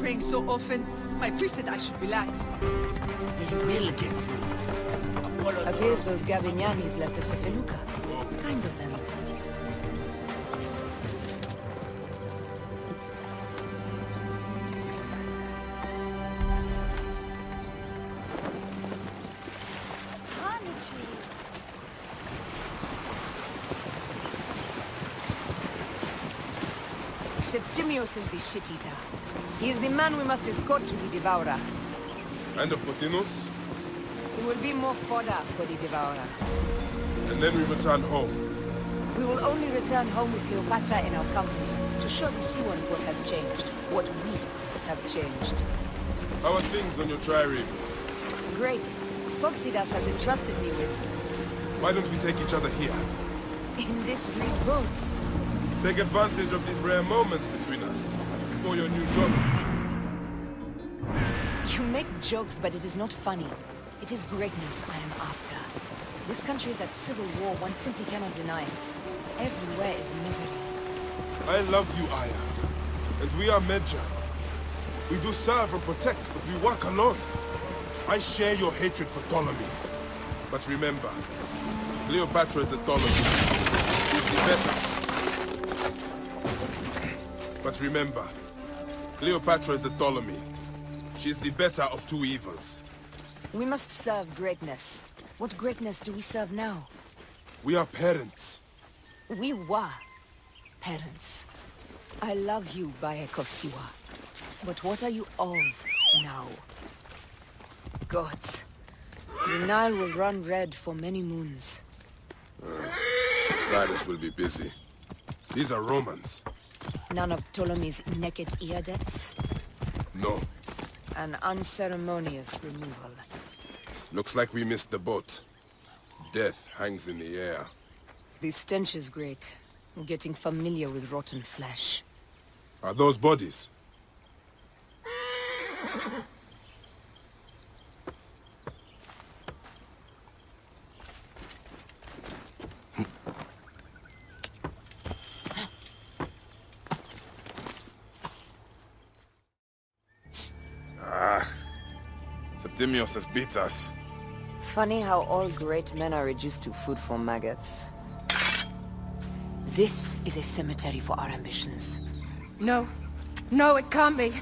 praying so often. My priest said I should relax. You will get through this. Appears those Gavignanis left us a feluca. Kind of them. Septimius is the shit-eater. He is the man we must escort to the Devourer. And the Potinus? He will be more fodder for the Devourer. And then we return home. We will only return home with Cleopatra in our company, to show the Sea Ones what has changed, what we have changed. How are things on your trireme? Great. Foxidas has entrusted me with... Why don't we take each other here? in this great boat. Take advantage of these rare moments between us, before your new job. You make jokes, but it is not funny. It is greatness I am after. This country is at civil war, one simply cannot deny it. Everywhere is misery. I love you, Aya. And we are Medja. We do serve and protect, but we work alone. I share your hatred for Ptolemy. But remember, Cleopatra is a Ptolemy. She's the better. But remember, Cleopatra is a Ptolemy. She's the better of two evils. We must serve greatness. What greatness do we serve now? We are parents. We were parents. I love you, Bayek of Siwa. But what are you of now? Gods. The Nile will run red for many moons. Cyrus will be busy. These are Romans. None of Ptolemy's naked eardets? No. An unceremonious removal. Looks like we missed the boat. Death hangs in the air. The stench is great. I'm getting familiar with rotten flesh. Are those bodies? Septimius has beat us. Funny how all great men are reduced to food for maggots. This is a cemetery for our ambitions. No. No, it can't be.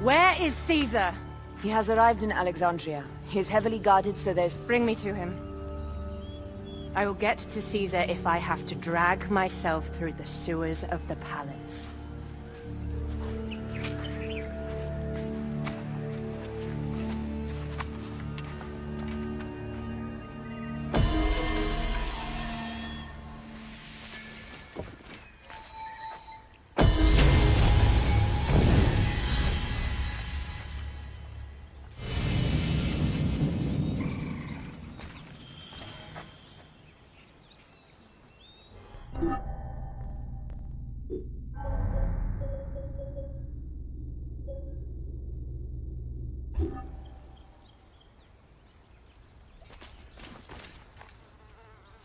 Where is Caesar? He has arrived in Alexandria. He is heavily guarded, so there's... Bring me to him. I will get to Caesar if I have to drag myself through the sewers of the palace.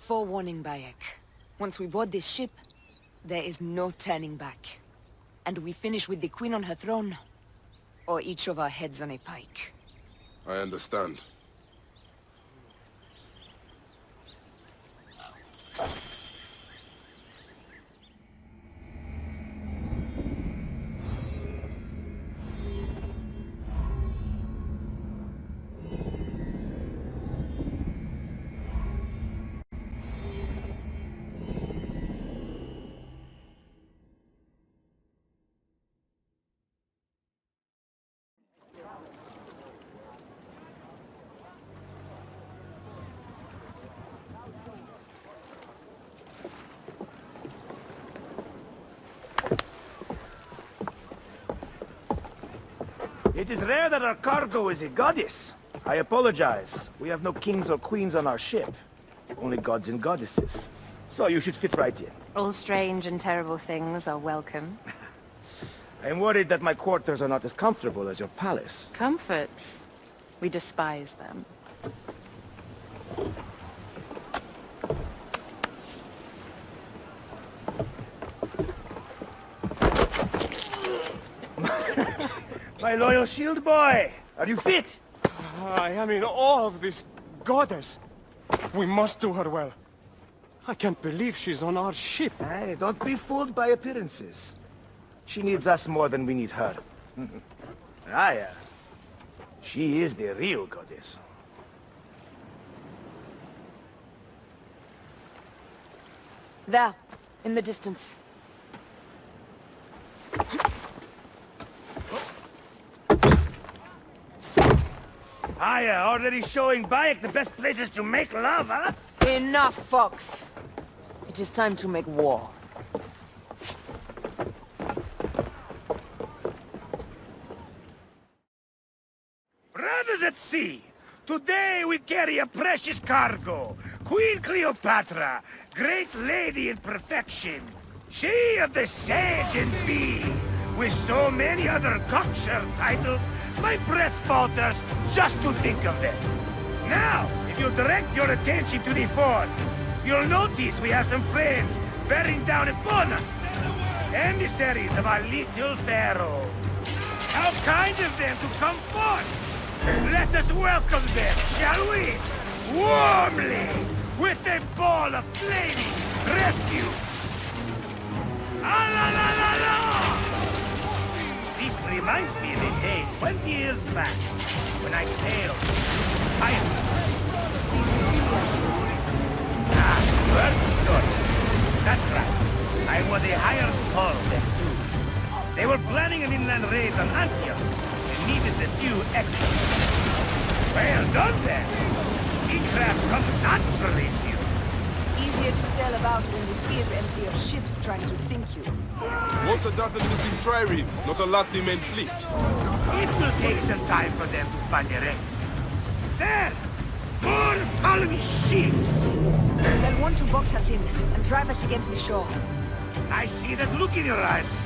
Forewarning, Bayek. Once we board this ship, there is no turning back. And we finish with the Queen on her throne, or each of our heads on a pike. I understand. It is rare that our cargo is a goddess. I apologize. We have no kings or queens on our ship. Only gods and goddesses. So you should fit right in. All strange and terrible things are welcome. I am worried that my quarters are not as comfortable as your palace. Comforts. We despise them. My loyal shield boy! Are you fit? I am in awe of this goddess. We must do her well. I can't believe she's on our ship. Hey, don't be fooled by appearances. She needs us more than we need her. Aya, she is the real goddess. There, in the distance. Aya, already showing Bayek the best places to make love, huh? Enough, Fox. It is time to make war. Brothers at sea, today we carry a precious cargo. Queen Cleopatra, great lady in perfection. She of the Sage and Bee. With so many other cocksure titles, my breath falters just to think of them. Now, if you'll direct your attention to the fort, you'll notice we have some friends bearing down upon us. Emissaries of our little pharaoh. How kind of them to come forth! Let us welcome them, shall we? Warmly, with a ball of flaming refuse. Ah la la la la! This reminds me of a day 20 years back, when I sailed pirates. The Sicilians. Ah, you heard the stories. That's right. I was a hired pawn then too. They were planning an inland raid on Antioch and needed a few extra. Well done then. Seacraft comes naturally to you. Easier to sail about when the sea is empty of ships trying to sink you. Want a dozen missing triremes, not a Latin main fleet. It will take some time for them to find their end. There! More Ptolemaic ships! They'll want to box us in and drive us against the shore. I see that look in your eyes.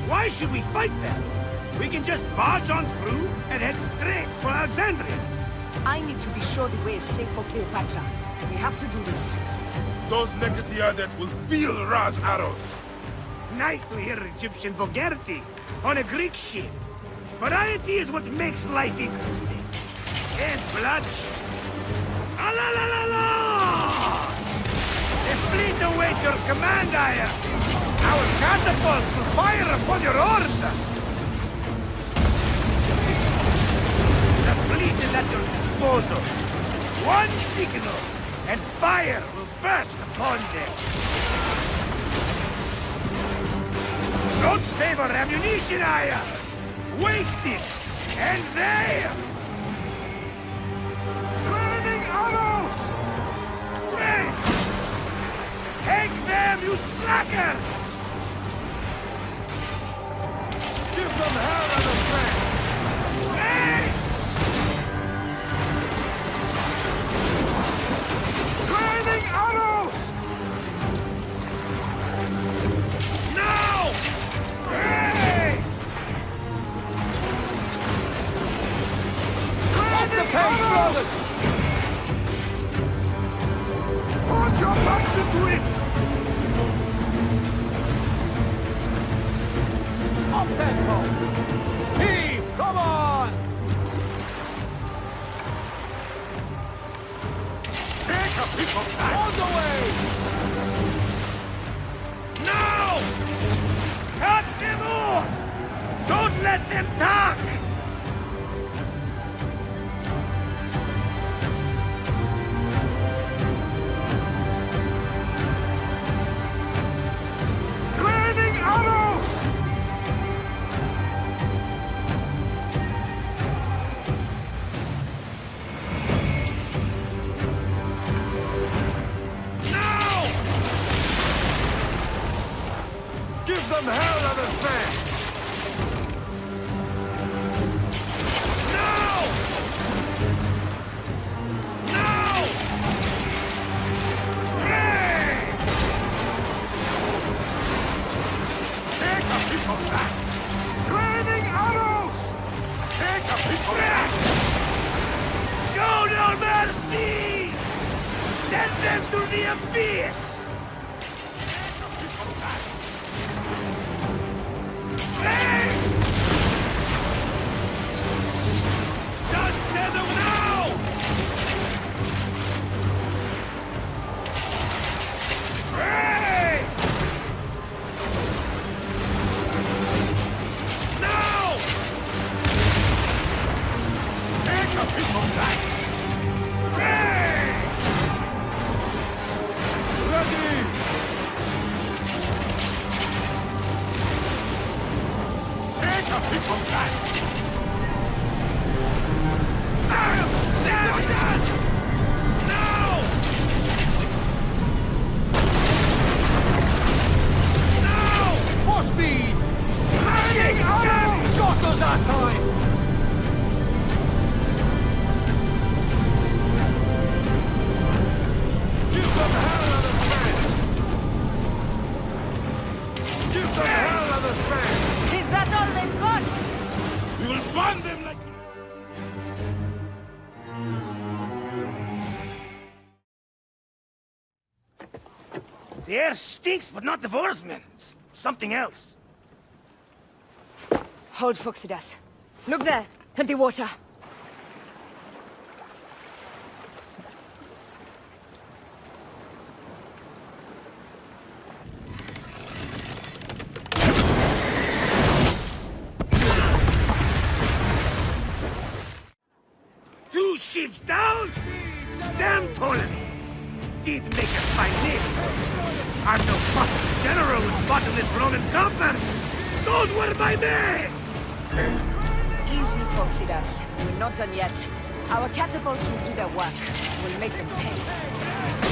Why should we fight them? We can just barge on through and head straight for Alexandria. I need to be sure the way is safe for Cleopatra. We have to do this. Those Negatiadet will feel Ra's arrows. Nice to hear Egyptian vulgarity on a Greek ship. Variety is what makes life interesting. And bloodshed. Ah la la la la! The fleet awaits your command, Aya. Our catapults will fire upon your order. The fleet is at your disposal. One signal, and fire will burst upon them. Don't save our ammunition, Aya! Waste it! And there! Burning arrows! Wait! Take them, you slackers! Give them hell and a friend! Hey! Burning arrows! Now! Hey! Off the pace, brothers! Put your backs into it! Up tempo! Heave! Come on! Take a piece of that! On the way! Now! Cut them off! Don't let them talk! Raining arrows! Now! Give them hell and a fan! Now! Now! Hey! Take a piece of that! Raining arrows! Take a piece of that! Show no mercy! Send them to the abyss! Take a piece of that! Hey! a piece of that! There it is! No! No! More speed! Landing arrow! Shot us that time! Give them hell of a fan! Give them hell of a fan! Is that all they've got? We will burn them like... The air stinks, but not the Vorsmen. Something else. Hold Fuxidas. Look there, at the water. Two ships down? Damn Ptolemy! Did make a fine name. I'm no fucking general with bottomless Roman coffers! Those were my men! Easy, Fuxidas. We're not done yet. Our catapults will do their work. We'll make them pay.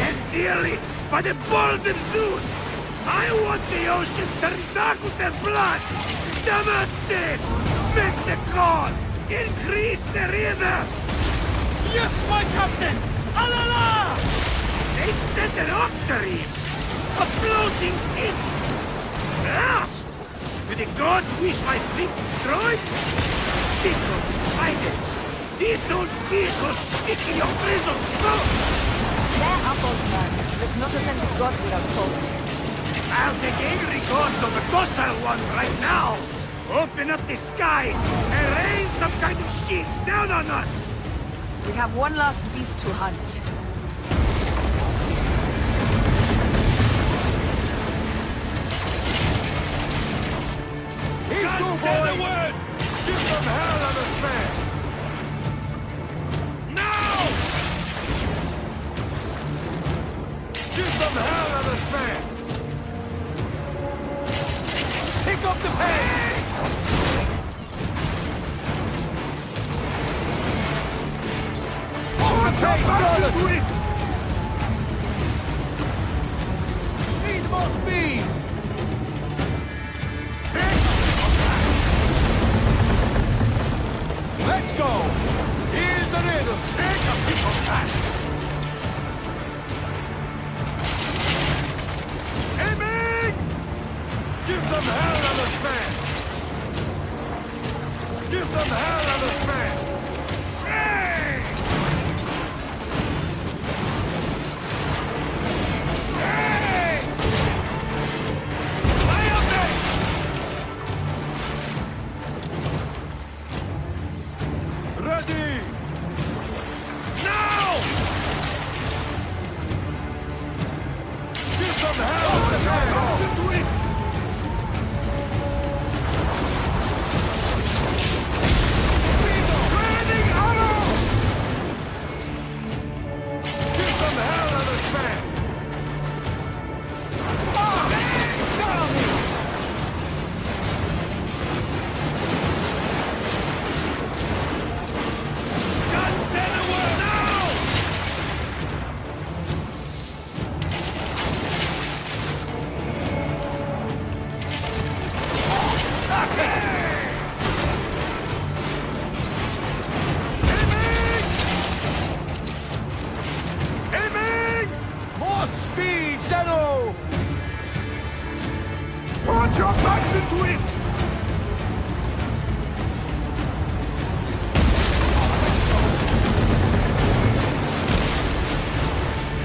And dearly, by the balls of Zeus! I want the ocean turned dark with their blood! Damascus! Make the call! Increase the river! Yes, my captain! Alala! They sent an octarine! A floating ship! Lost! Do the gods wish my fleet destroyed? Fickle, decided! This old fish will stick in your prison! No! They're up, old man. Let's not offend the gods without cause. I'll take angry gods over docile ones right now! Open up the skies and rain some kind of shit down on us! We have one last beast to hunt. Just say the word! Give them hell of a fan! Now! Give them hell of a fan! Pick up the pace! On the pace, brothers! Need more speed! Let's go! Here's the rhythm! Take a piece of that! Aiming! Give them hell of a fan! Give them hell of a fan! Hey! Hey! Lay up there! Ready! Now! Give them hell of a fan! Listen to it! Landing arrows! Give them hell of a fan! Just say the word now! Aiming! More speed, Zeno! Put your backs into it!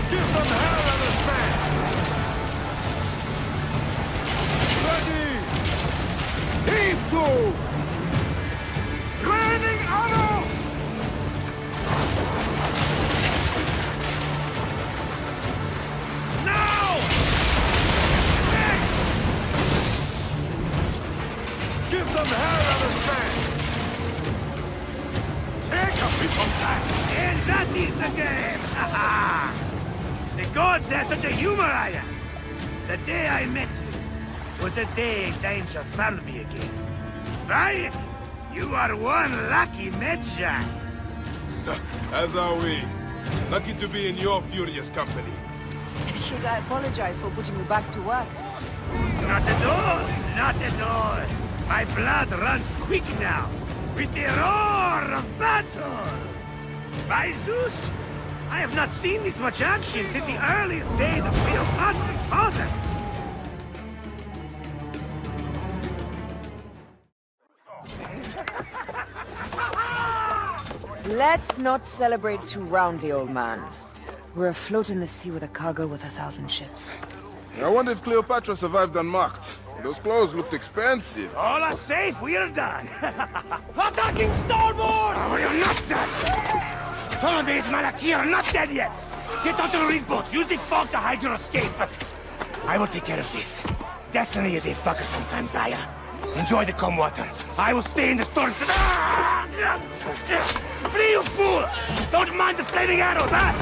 Give them hell of a fan! Ready! Heave to! Landing arrows! Now! Give them hell of a fan! Take a piece of that! And that is the game! Ha ha! The gods have such a humor, Aya! The day I met you was the day danger found me again. Right? You are one lucky Medjay. As are we. Lucky to be in your furious company. Should I apologize for putting you back to work? Not at all! Not at all! My blood runs quick now, with the roar of battle! By Zeus! I have not seen this much action since the earliest days of Cleopatra's father! Let's not celebrate too roundly, old man. We're afloat in the sea with a cargo worth 1,000 ships. I wonder if Cleopatra survived unmarked. Those clothes looked expensive. All are safe, we're done! Attacking starboard! Oh, you're not done! Ptolemaic Malaki are not dead yet! Get onto the rig boats, use the fog to hide your escape, but I will take care of this. Destiny is a fucker sometimes, Aya. Enjoy the calm water. I will stay in the storm. Flee, you fools! Don't mind the flaming arrows, huh?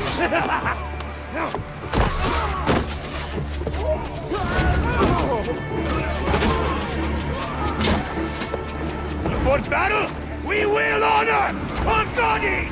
For battle, we will honor our bodies!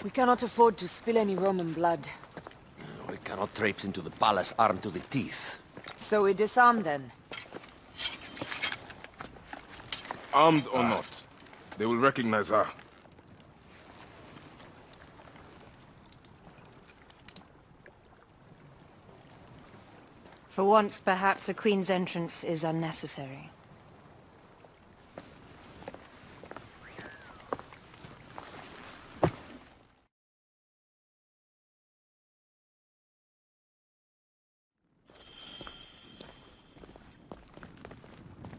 We cannot afford to spill any Roman blood. We cannot traipse into the palace armed to the teeth. So we disarm then. Armed or not, they will recognize her. For once, perhaps a queen's entrance is unnecessary.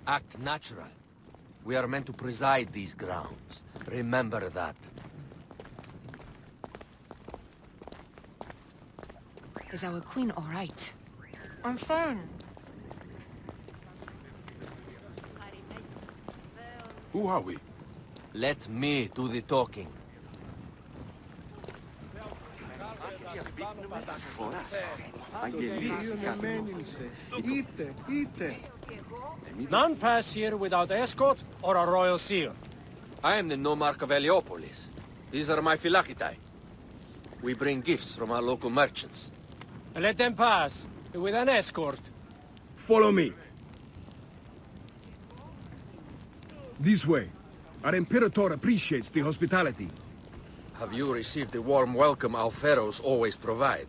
Act natural. We are meant to preside these grounds. Remember that. Is our queen all right? I'm fine. Who are we? Let me do the talking. None pass here without escort or a royal seal. I am the nomarch of Heliopolis. These are my phylacitae. We bring gifts from our local merchants. Let them pass, with an escort. Follow me. This way. Our Imperator appreciates the hospitality. Have you received the warm welcome our pharaohs always provide?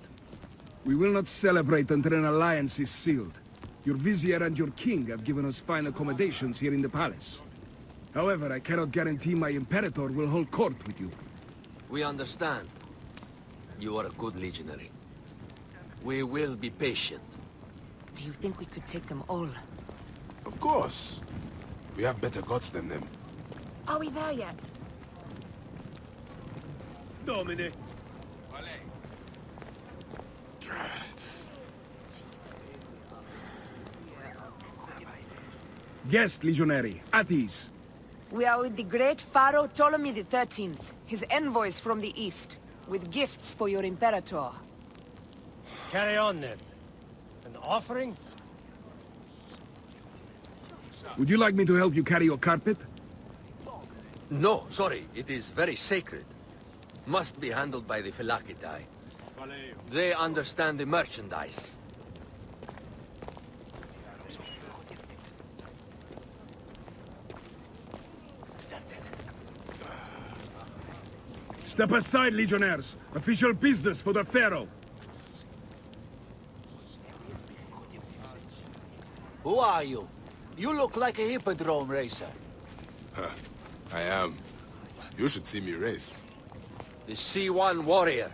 We will not celebrate until an alliance is sealed. Your vizier and your king have given us fine accommodations here in the palace. However, I cannot guarantee my Imperator will hold court with you. We understand. You are a good legionary. We will be patient. Do you think we could take them all? Of course. We have better gods than them. Are we there yet? Domine. Guest, legionary, at ease. We are with the great Pharaoh Ptolemy XIII, his envoys from the east, with gifts for your Imperator. Carry on then. An offering? Would you like me to help you carry your carpet? No, sorry. It is very sacred. Must be handled by the phylacitae. They understand the merchandise. Step aside, legionnaires. Official business for the Pharaoh. Who are you? You look like a hippodrome racer. I am. You should see me race. The C1 warrior.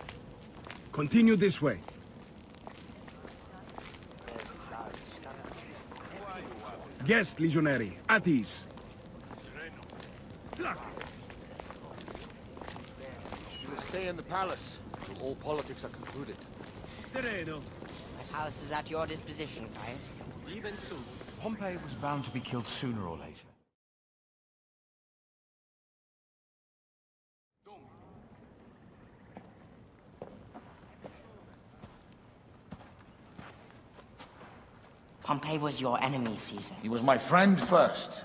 Continue this way. Guest legionary, at ease. You will stay in the palace until all politics are concluded. My palace is at your disposition, Caius. Even soon. Pompey was bound to be killed sooner or later. Pompey was your enemy, Caesar. He was my friend first.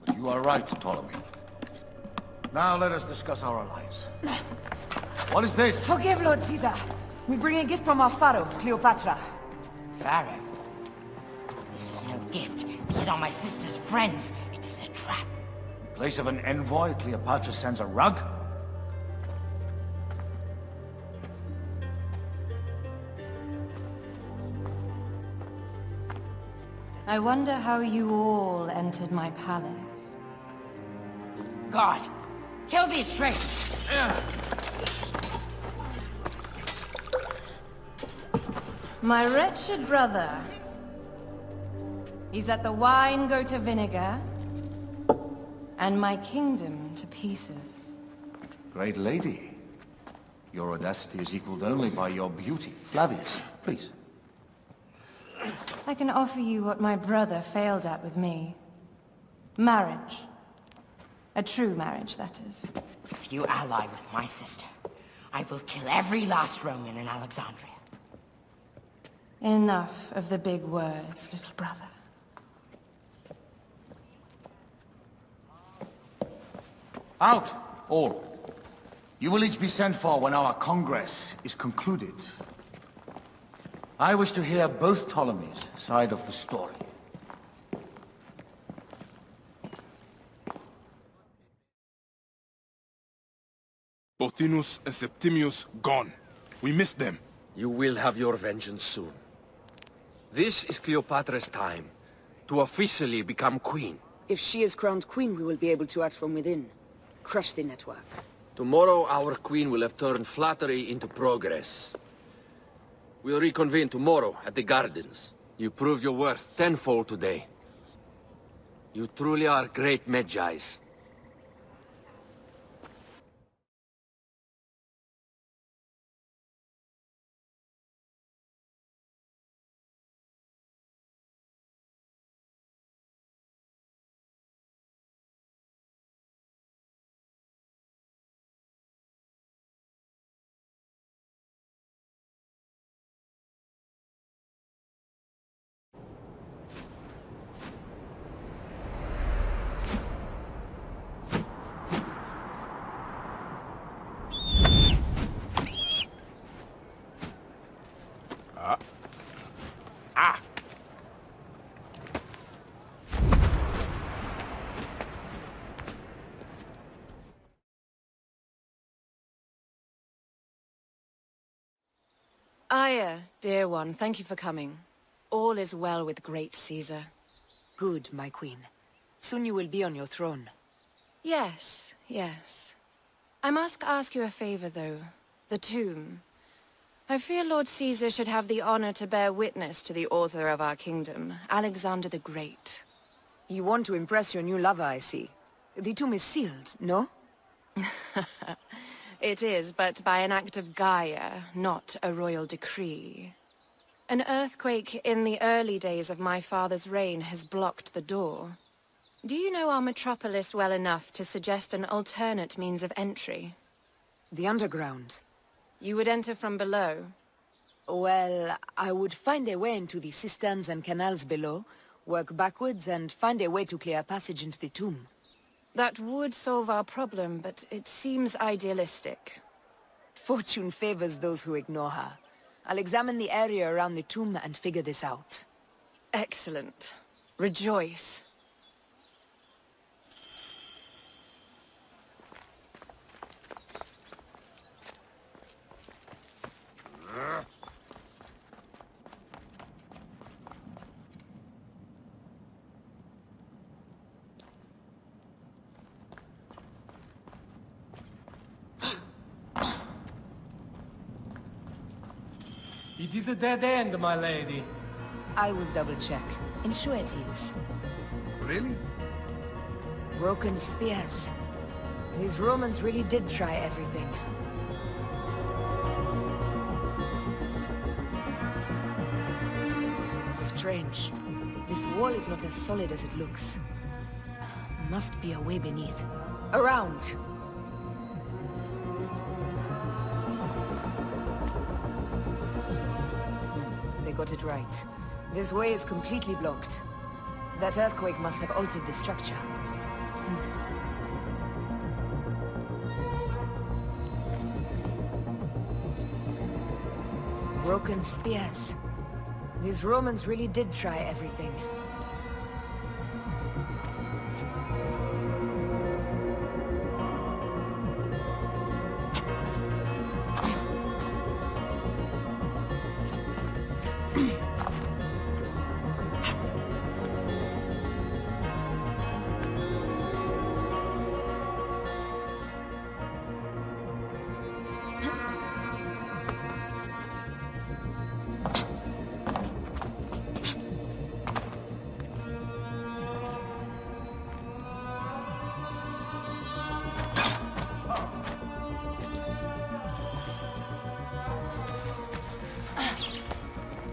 But you are right, Ptolemy. Now let us discuss our alliance. What is this? Forgive, Lord Caesar. We bring a gift from our pharaoh, Cleopatra. Pharaoh? This is no gift. These are my sister's friends. It is a trap. In place of an envoy, Cleopatra sends a rug? I wonder how you all entered my palace. God! Kill these traitors! My wretched brother. He's let the wine go to vinegar, and my kingdom to pieces. Great lady. Your audacity is equaled only by your beauty. Flavius, please. I can offer you what my brother failed at with me. Marriage. A true marriage, that is. If you ally with my sister, I will kill every last Roman in Alexandria. Enough of the big words, little brother. Out, all. You will each be sent for when our Congress is concluded. I wish to hear both Ptolemy's side of the story. Pothinus and Septimius gone. We missed them. You will have your vengeance soon. This is Cleopatra's time to officially become queen. If she is crowned queen, we will be able to act from within. Crush the network. Tomorrow our queen will have turned flattery into progress. We'll reconvene tomorrow at the gardens. You proved your worth tenfold today. You truly are great Magi's. Aya, dear one, thank you for coming. All is well with great Caesar. Good, my queen. Soon you will be on your throne. Yes, yes. I must ask you a favor, though. The tomb. I fear Lord Caesar should have the honor to bear witness to the author of our kingdom, Alexander the Great. You want to impress your new lover, I see. The tomb is sealed, no? It is, but by an act of Gaia, not a royal decree. An earthquake in the early days of my father's reign has blocked the door. Do you know our metropolis well enough to suggest an alternate means of entry? The underground. You would enter from below? Well, I would find a way into the cisterns and canals below, work backwards, and find a way to clear a passage into the tomb. That would solve our problem, but it seems idealistic. Fortune favors those who ignore her. I'll examine the area around the tomb and figure this out. Excellent. Rejoice. It is a dead end, my lady. I will double-check. Ensure it is. Really? Broken spears. These Romans really did try everything. Strange. This wall is not as solid as it looks. Must be a way beneath. Around! They got it right. This way is completely blocked. That earthquake must have altered the structure. Broken spears. These Romans really did try everything.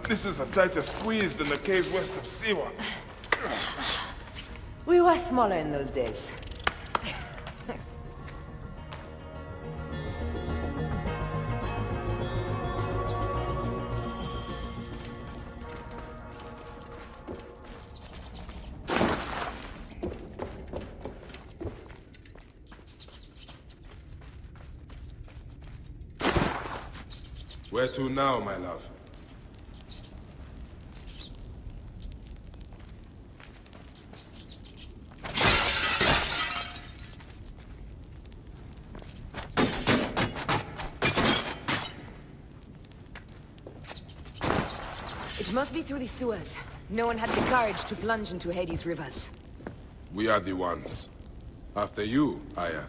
This is a tighter squeeze than the caves west of Siwa. We were smaller in those days. Where to now, my love? It must be through the sewers. No one had the courage to plunge into Hades' rivers. We are the ones. After you, Aya.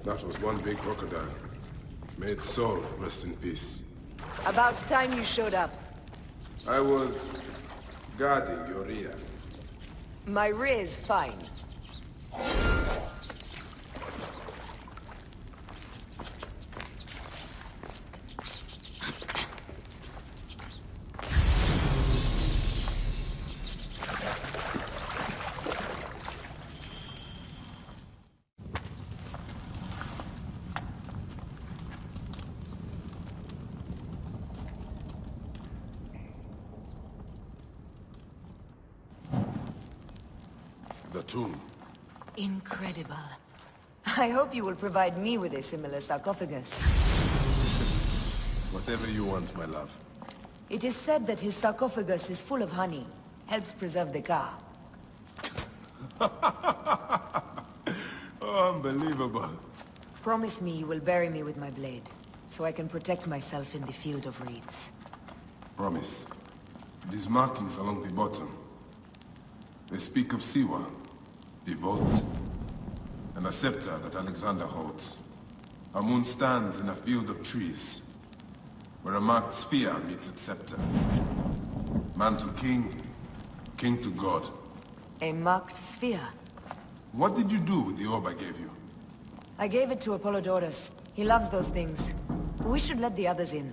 That was one big crocodile. May its soul rest in peace. About time you showed up. I was guarding your rear. My rear's fine. The tomb. Incredible. I hope you will provide me with a similar sarcophagus. Whatever you want, my love. It is said that his sarcophagus is full of honey. Helps preserve the car. Oh, Unbelievable. Promise me you will bury me with my blade, so I can protect myself in the field of reeds. Promise. These markings along the bottom, they speak of Siwa, the vault, and a scepter that Alexander holds. Our moon stands in a field of trees, where a marked sphere meets its scepter. Man to king, king to god. A marked sphere? What did you do with the orb I gave you? I gave it to Apollodorus. He loves those things. We should let the others in.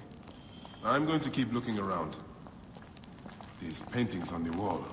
I'm going to keep looking around. These paintings on the wall.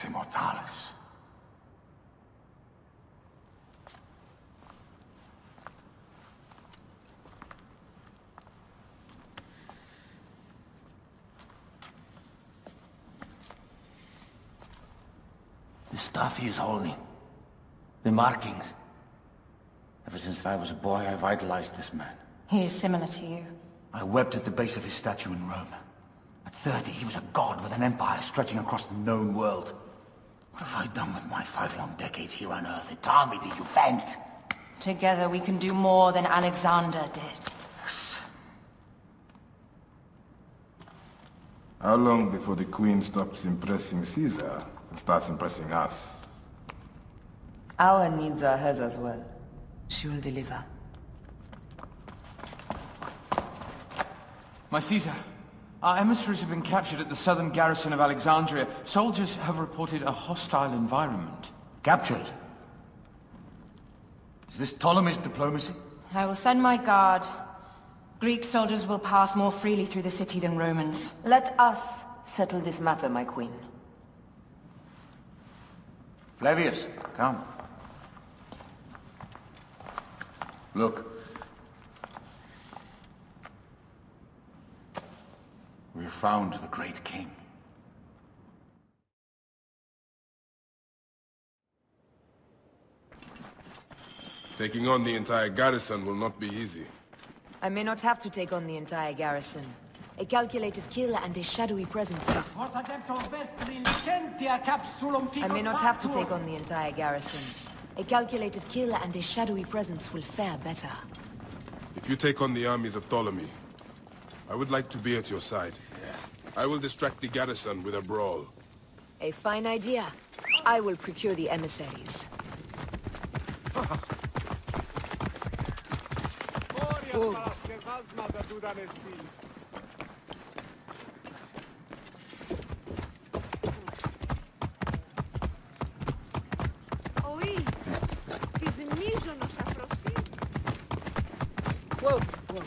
Immortalis. The stuff he is holding. The markings. Ever since I was a boy, I've idolized this man. He is similar to you. I wept at the base of his statue in Rome. At 30, he was a god with an empire stretching across the known world. What have I done with my 5 long decades here on Earth? Eternity, did you faint? Together we can do more than Alexander did. Yes. How long before the Queen stops impressing Caesar and starts impressing us? Our needs are hers as well. She will deliver. My Caesar, our emissaries have been captured at the southern garrison of Alexandria. Soldiers have reported a hostile environment. Captured? Is this Ptolemy's diplomacy? I will send my guard. Greek soldiers will pass more freely through the city than Romans. Let us settle this matter, my queen. Flavius, come. Look. We have found the great king. Taking on the entire garrison will not be easy. I may not have to take on the entire garrison. A calculated kill and a shadowy presence. I may not have to take on the entire garrison. A calculated kill and a shadowy presence will fare better. If you take on the armies of Ptolemy, I would like to be at your side. I will distract the garrison with a brawl. A fine idea. I will procure the emissaries. Whoa, whoa.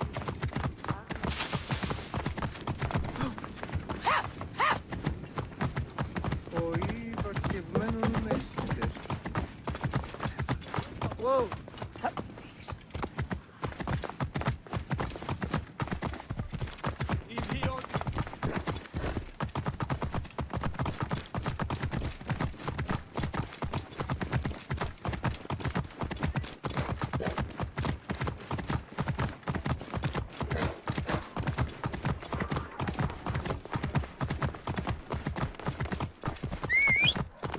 Whoa.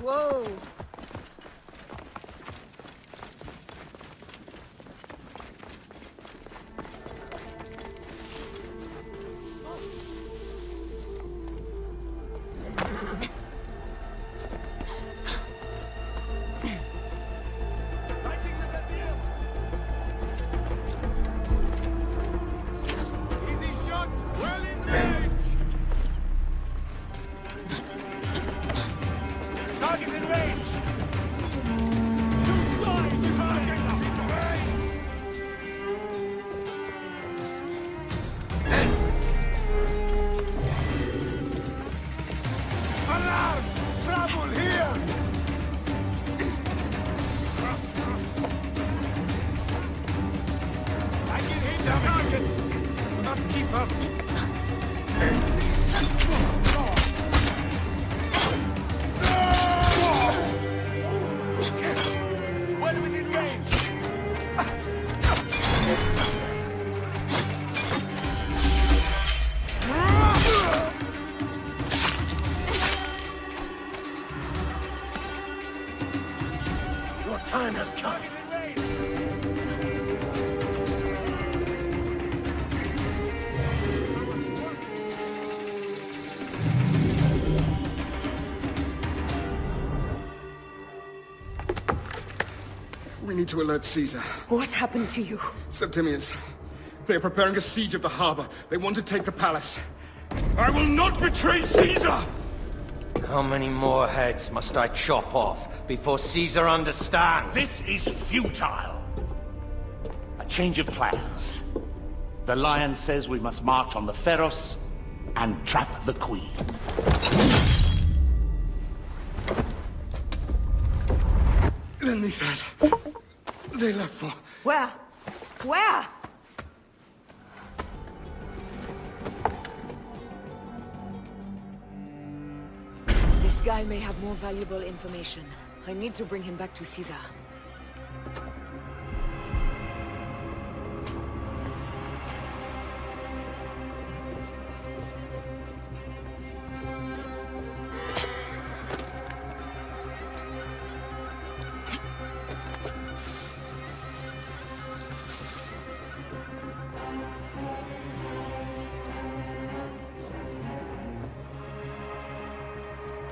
Whoa! Easy shot! Well in range! Target in range! Well within range. Your time has come. We need to alert Caesar. What happened to you? Septimians. They are preparing a siege of the harbor. They want to take the palace. I will not betray Caesar! How many more heads must I chop off before Caesar understands? This is futile. A change of plans. The Lion says we must march on the Pharos and trap the Queen. Then they said... they left for... Where? Where? This guy may have more valuable information. I need to bring him back to Caesar.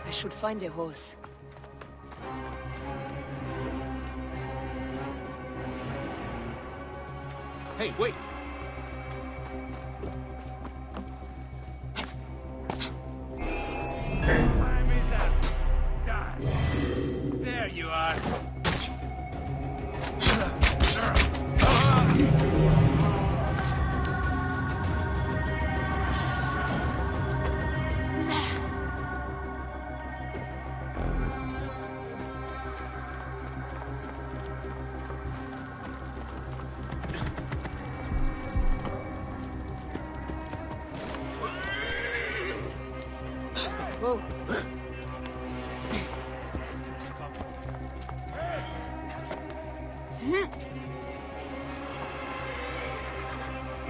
I should find a horse. Hey, wait! Time is up. Die. There you are. Whoa.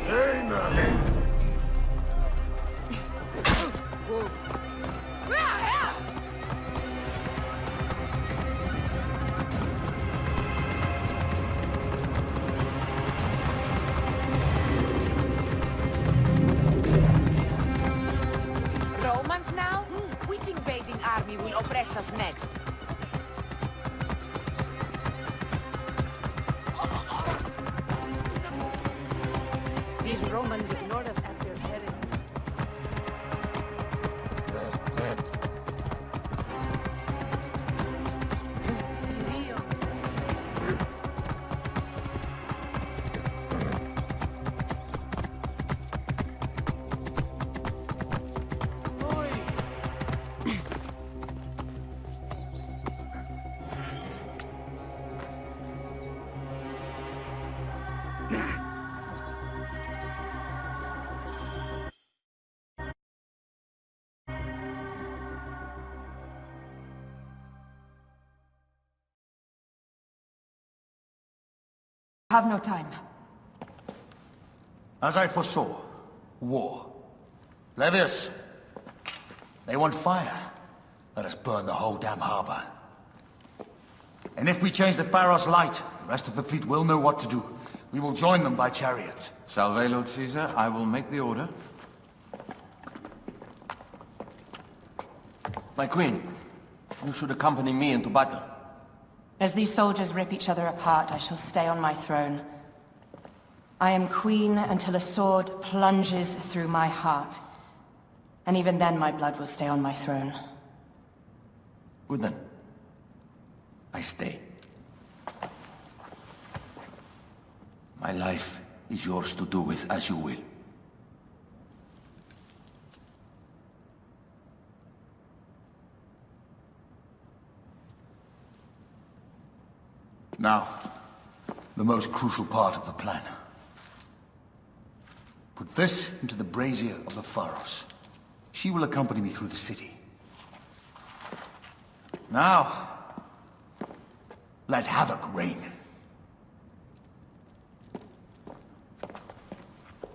Hey now. Whoa. Romans now? Which invading army will oppress us next? These Romans ignored us after heading. Have no time. As I foresaw, war. Levius, they want fire. Let us burn the whole damn harbor. And if we change the Pharos light, the rest of the fleet will know what to do. We will join them by chariot. Salve, Lord Caesar. I will make the order. My queen, you should accompany me into battle. As these soldiers rip each other apart, I shall stay on my throne. I am queen until a sword plunges through my heart. And even then my blood will stay on my throne. Good then. I stay. My life is yours to do with as you will. Now, the most crucial part of the plan. Put this into the brazier of the Pharos. She will accompany me through the city. Now, let havoc reign.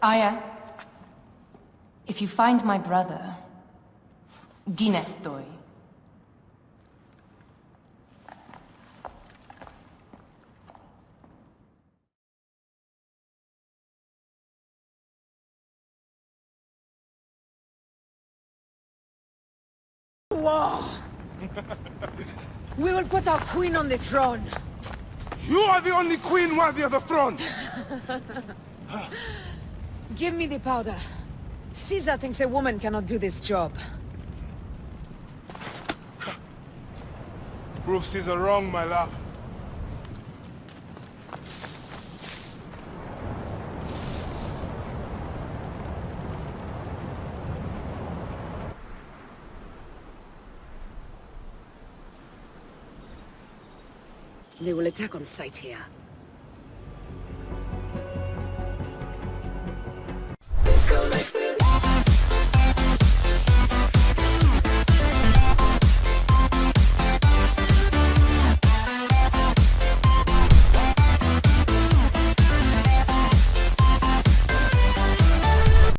Aya, if you find my brother, Ginestoy. Whoa! We will put our queen on the throne. You are the only queen worthy of the throne! Give me the powder. Caesar thinks a woman cannot do this job. Prove Caesar wrong, my love. They will attack on sight here.